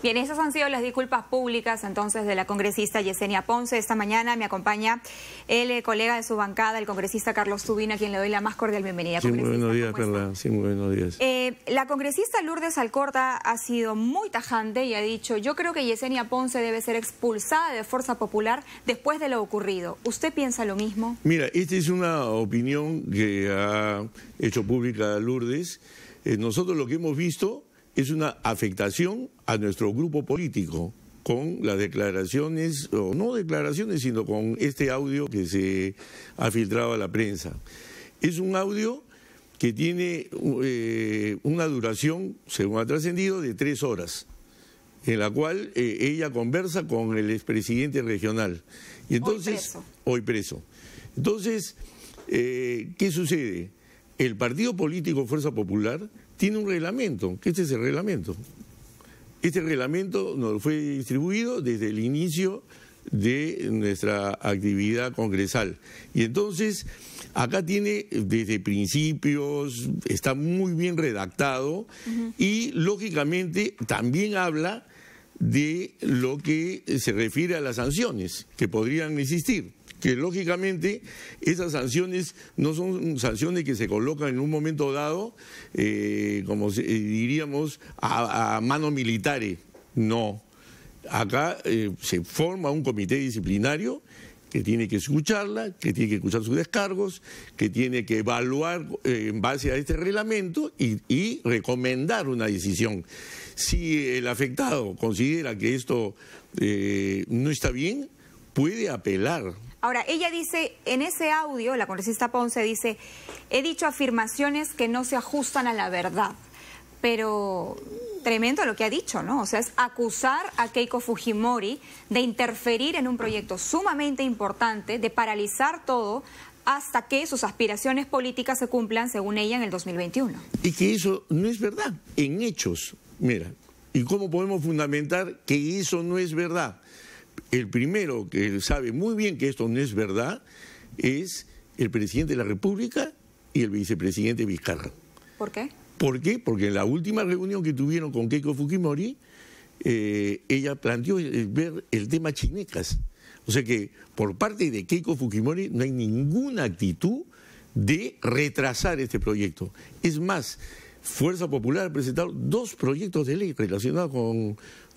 Bien, esas han sido las disculpas públicas entonces de la congresista Yesenia Ponce. Esta mañana me acompaña el colega de su bancada, el congresista Carlos Tubina, a quien le doy la más cordial bienvenida. Sí, muy buenos días, Carla. Sí, muy buenos días. La congresista Lourdes Alcorta ha sido muy tajante y ha dicho: yo creo que Yesenia Ponce debe ser expulsada de Fuerza Popular después de lo ocurrido. ¿Usted piensa lo mismo? Mira, esta es una opinión que ha hecho pública Lourdes. Nosotros lo que hemos visto es una afectación a nuestro grupo político con las declaraciones, o no declaraciones, sino con este audio que se ha filtrado a la prensa. Es un audio que tiene una duración, según ha trascendido, de 3 horas, en la cual ella conversa con el expresidente regional. Y entonces, hoy preso. Entonces, ¿qué sucede? El partido político Fuerza Popular tiene un reglamento, que este es el reglamento. Este reglamento nos fue distribuido desde el inicio de nuestra actividad congresal. Y entonces, acá tiene desde principios, está muy bien redactado y, lógicamente, también habla de lo que se refiere a las sanciones que podrían existir. Que lógicamente esas sanciones no son sanciones que se colocan en un momento dado, como diríamos, a mano militares. No. Acá se forma un comité disciplinario que tiene que escucharla, que tiene que escuchar sus descargos, que tiene que evaluar en base a este reglamento y recomendar una decisión. Si el afectado considera que esto no está bien, puede apelar. Ahora, ella dice, en ese audio, la congresista Ponce dice: he dicho afirmaciones que no se ajustan a la verdad. Pero tremendo lo que ha dicho, ¿no? O sea, es acusar a Keiko Fujimori de interferir en un proyecto sumamente importante, de paralizar todo hasta que sus aspiraciones políticas se cumplan, según ella, en el 2021. Y que eso no es verdad, en hechos. Mira, ¿y cómo podemos fundamentar que eso no es verdad? El primero que sabe muy bien que esto no es verdad es el presidente de la República y el vicepresidente Vizcarra. ¿Por qué? ¿Por qué? Porque en la última reunión que tuvieron con Keiko Fujimori, ella planteó ver el tema Chinecas. O sea que por parte de Keiko Fujimori no hay ninguna actitud de retrasar este proyecto. Es más, Fuerza Popular ha presentado 2 proyectos de ley relacionados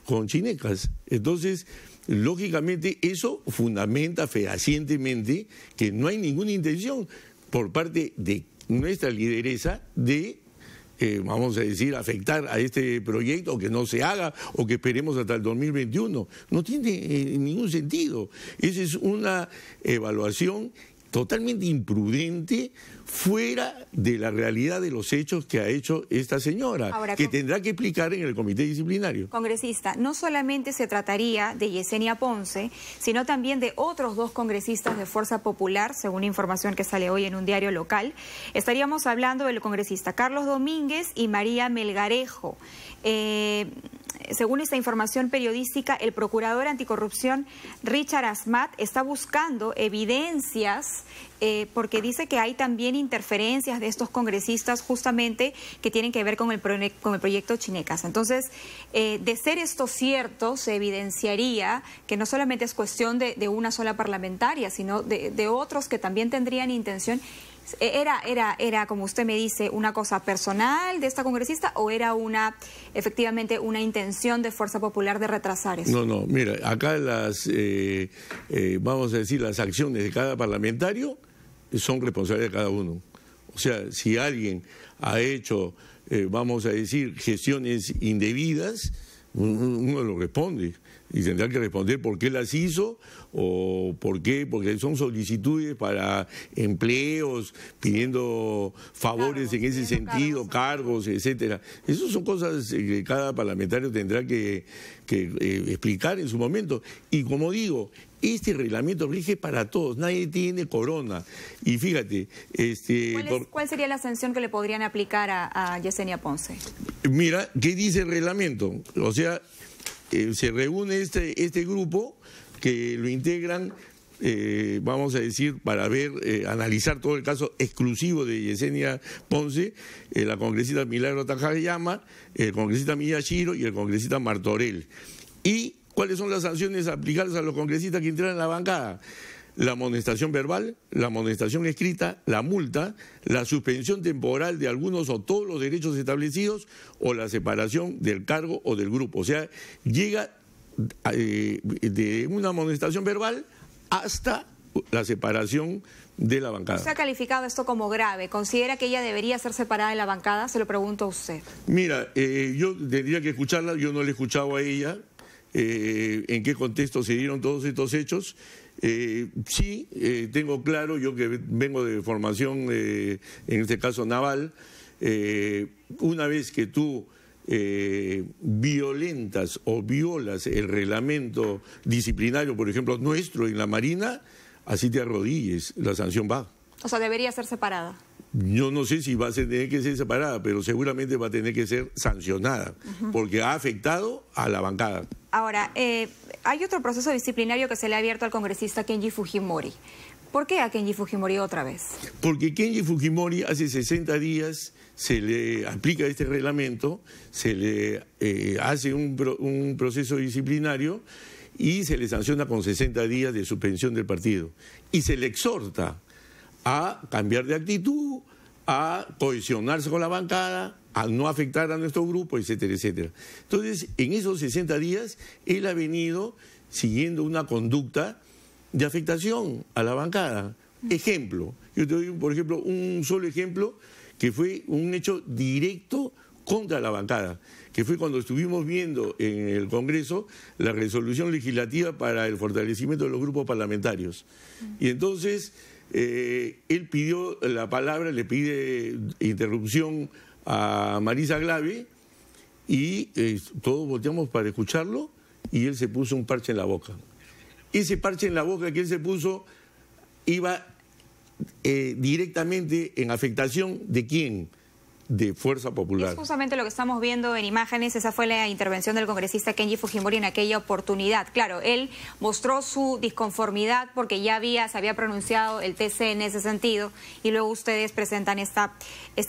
con Chinecas. Entonces, lógicamente, eso fundamenta fehacientemente que no hay ninguna intención por parte de nuestra lideresa de, vamos a decir, afectar a este proyecto, o que no se haga, o que esperemos hasta el 2021. No tiene ningún sentido. Esa es una evaluación totalmente imprudente, fuera de la realidad de los hechos que ha hecho esta señora. Ahora, que tendrá que explicar en el comité disciplinario. Congresista, no solamente se trataría de Yesenia Ponce, sino también de otros 2 congresistas de Fuerza Popular, según información que sale hoy en un diario local. Estaríamos hablando del congresista Carlos Domínguez y María Melgarejo. Según esta información periodística, el procurador anticorrupción Richard Asmat está buscando evidencias porque dice que hay también interferencias de estos congresistas justamente que tienen que ver con el proyecto Chinecas. Entonces, de ser esto cierto, se evidenciaría que no solamente es cuestión de una sola parlamentaria, sino de otros que también tendrían intención. ¿Era, como usted me dice, una cosa personal de esta congresista o era efectivamente una intención de Fuerza Popular de retrasar eso? No, mira, acá vamos a decir, las acciones de cada parlamentario son responsabilidad de cada uno. O sea, si alguien ha hecho, vamos a decir, gestiones indebidas, uno lo responde. Y tendrá que responder por qué las hizo o por qué, porque son solicitudes para empleos, pidiendo favores en ese sentido, cargos, etcétera. Esas son cosas que cada parlamentario tendrá que explicar en su momento. Y como digo, este reglamento rige para todos, nadie tiene corona. Y fíjate... ¿Cuál sería la sanción que le podrían aplicar a Yesenia Ponce? Mira, ¿qué dice el reglamento? O sea... se reúne este grupo que lo integran vamos a decir, para ver, analizar todo el caso exclusivo de Yesenia Ponce, la congresista Milagro Takayama, el congresista Miyashiro y el congresista Martorell. ¿Y cuáles son las sanciones aplicables a los congresistas que entran en la bancada? La amonestación verbal, la amonestación escrita, la multa, la suspensión temporal de algunos o todos los derechos establecidos o la separación del cargo o del grupo. O sea, llega de una amonestación verbal hasta la separación de la bancada. ¿Usted ha calificado esto como grave? ¿Considera que ella debería ser separada de la bancada? Se lo pregunto a usted. Mira, yo tendría que escucharla, yo no la he escuchado a ella, en qué contexto se dieron todos estos hechos. Sí, tengo claro, yo que vengo de formación, en este caso naval, una vez que tú violentas o violas el reglamento disciplinario, por ejemplo, nuestro en la Marina, así te arrodilles, la sanción va. O sea, debería ser separada. Yo no sé si va a tener que ser separada, pero seguramente va a tener que ser sancionada, porque ha afectado a la bancada. Ahora, hay otro proceso disciplinario que se le ha abierto al congresista Kenji Fujimori. ¿Por qué a Kenji Fujimori otra vez? Porque Kenji Fujimori hace 60 días se le aplica este reglamento, se le hace un proceso disciplinario y se le sanciona con 60 días de suspensión del partido. Y se le exhorta a cambiar de actitud, a cohesionarse con la bancada, a no afectar a nuestro grupo, etcétera, etcétera. Entonces, en esos 60 días, él ha venido siguiendo una conducta de afectación a la bancada. Ejemplo, yo te doy, por ejemplo, un solo ejemplo, que fue un hecho directo contra la bancada, que fue cuando estuvimos viendo en el Congreso la resolución legislativa para el fortalecimiento de los grupos parlamentarios. Y entonces él pidió la palabra, le pide interrupción a Marisa Glave y todos volteamos para escucharlo y él se puso un parche en la boca. Ese parche en la boca que él se puso iba directamente en afectación ¿de quién? De Fuerza Popular. Es justamente lo que estamos viendo en imágenes. Esa fue la intervención del congresista Kenji Fujimori en aquella oportunidad. Claro, él mostró su disconformidad porque ya se había pronunciado el TC en ese sentido y luego ustedes presentan esta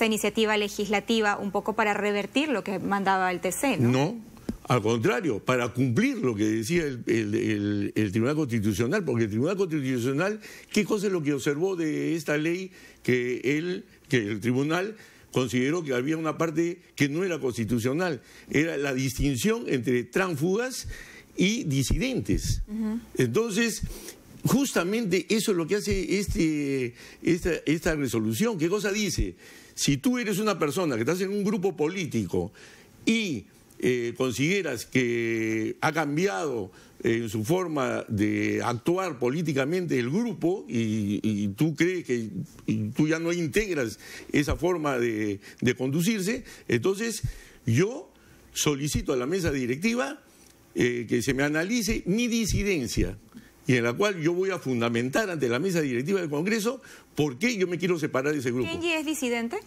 iniciativa legislativa un poco para revertir lo que mandaba el TC, ¿no? No, al contrario, para cumplir lo que decía el Tribunal Constitucional, porque el Tribunal Constitucional, ¿qué cosa es lo que observó de esta ley que el Tribunal consideró que había una parte que no era constitucional? Era la distinción entre tránsfugas y disidentes. Entonces, justamente eso es lo que hace esta resolución. ¿Qué cosa dice? Si tú eres una persona que estás en un grupo político y consideras que ha cambiado en su forma de actuar políticamente el grupo y tú crees que tú ya no integras esa forma de conducirse, entonces yo solicito a la mesa directiva que se me analice mi disidencia y en la cual yo voy a fundamentar ante la mesa directiva del Congreso por qué yo me quiero separar de ese grupo. ¿Kenji es disidente?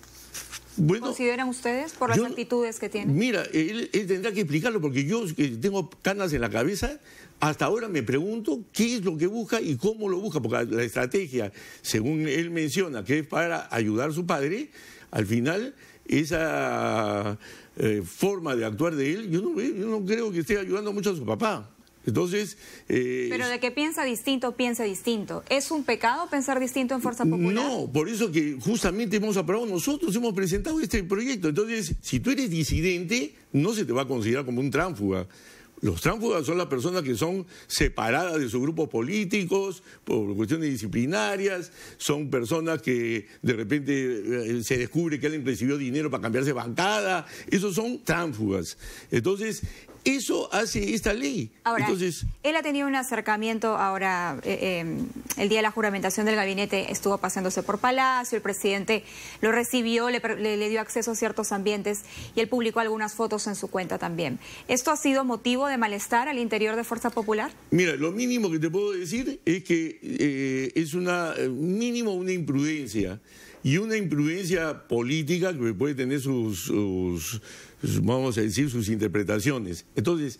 Bueno, ¿consideran ustedes por las actitudes que tiene? Mira, él tendrá que explicarlo porque yo que tengo canas en la cabeza, hasta ahora me pregunto qué es lo que busca y cómo lo busca, porque la estrategia, según él menciona, que es para ayudar a su padre, al final esa forma de actuar de él, yo no creo que esté ayudando mucho a su papá. Entonces... Pero de que piensa distinto, piensa distinto. ¿Es un pecado pensar distinto en Fuerza Popular? No, por eso que justamente hemos aprobado, nosotros hemos presentado este proyecto. Entonces, si tú eres disidente, no se te va a considerar como un tránsfuga. Los tránsfugas son las personas que son separadas de sus grupos políticos por cuestiones disciplinarias, son personas que de repente se descubre que alguien recibió dinero para cambiarse bancada, esos son tránsfugas. Entonces, eso hace esta ley. Ahora, entonces, él ha tenido un acercamiento ahora, el día de la juramentación del gabinete estuvo paseándose por Palacio, el presidente lo recibió, le dio acceso a ciertos ambientes y él publicó algunas fotos en su cuenta también. ¿Esto ha sido motivo de malestar al interior de Fuerza Popular? Mira, lo mínimo que te puedo decir es que es una imprudencia. Y una imprudencia política que puede tener vamos a decir, sus interpretaciones. Entonces,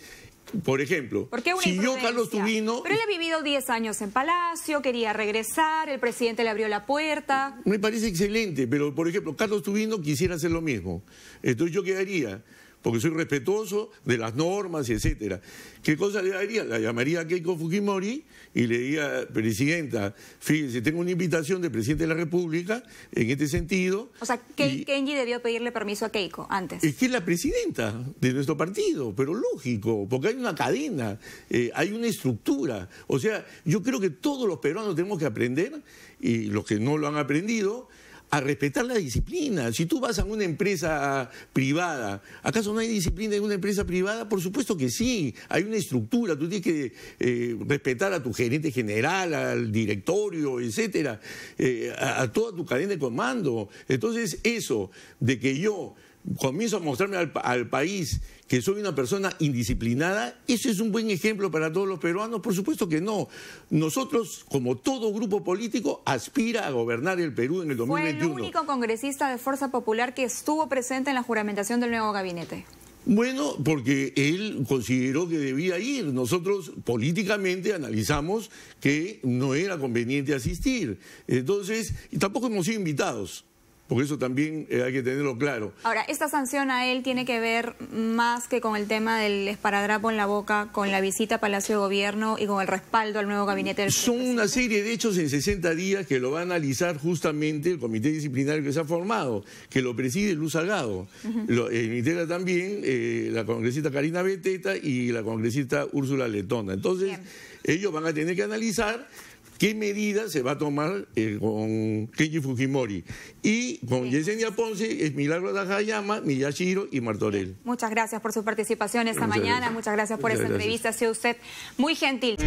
Por ejemplo, ¿Por qué una si yo, Carlos Tubino... Pero él ha vivido 10 años en Palacio, quería regresar, el presidente le abrió la puerta. Me parece excelente, pero por ejemplo, Carlos Tubino quisiera hacer lo mismo. Entonces, ¿yo qué haría? Porque soy respetuoso de las normas, etcétera. ¿Qué cosa le haría? La llamaría a Keiko Fujimori y le diría, presidenta, fíjese, tengo una invitación del presidente de la República en este sentido. O sea, Kenji debió pedirle permiso a Keiko antes. Es que es la presidenta de nuestro partido, pero lógico, porque hay una cadena, hay una estructura. O sea, yo creo que todos los peruanos tenemos que aprender, y los que no lo han aprendido, a respetar la disciplina. Si tú vas a una empresa privada, ¿acaso no hay disciplina en una empresa privada? Por supuesto que sí, hay una estructura, tú tienes que respetar a tu gerente general, al directorio, etcétera, a toda tu cadena de comando. Entonces, eso de que yo comienzo a mostrarme al país que soy una persona indisciplinada, ¿eso es un buen ejemplo para todos los peruanos? Por supuesto que no. Nosotros, como todo grupo político, aspira a gobernar el Perú en el 2021. Fue el único congresista de Fuerza Popular que estuvo presente en la juramentación del nuevo gabinete. Bueno, porque él consideró que debía ir. Nosotros políticamente analizamos que no era conveniente asistir. Entonces, y tampoco hemos sido invitados. Porque eso también hay que tenerlo claro. Ahora, esta sanción a él tiene que ver más que con el tema del esparadrapo en la boca, con la visita a Palacio de Gobierno y con el respaldo al nuevo gabinete del Son una serie de hechos en 60 días que lo va a analizar justamente el comité disciplinario que se ha formado, que lo preside Luz Salgado. Lo integra también la congresista Karina Beteta y la congresista Úrsula Letona. Entonces, ellos van a tener que analizar qué medidas se va a tomar con Kenji Fujimori. Y con Yesenia Ponce es Milagro Takayama, Miyashiro y Martorell. Muchas gracias por su participación esta mañana. Muchas gracias por esta entrevista. Ha sido usted muy gentil.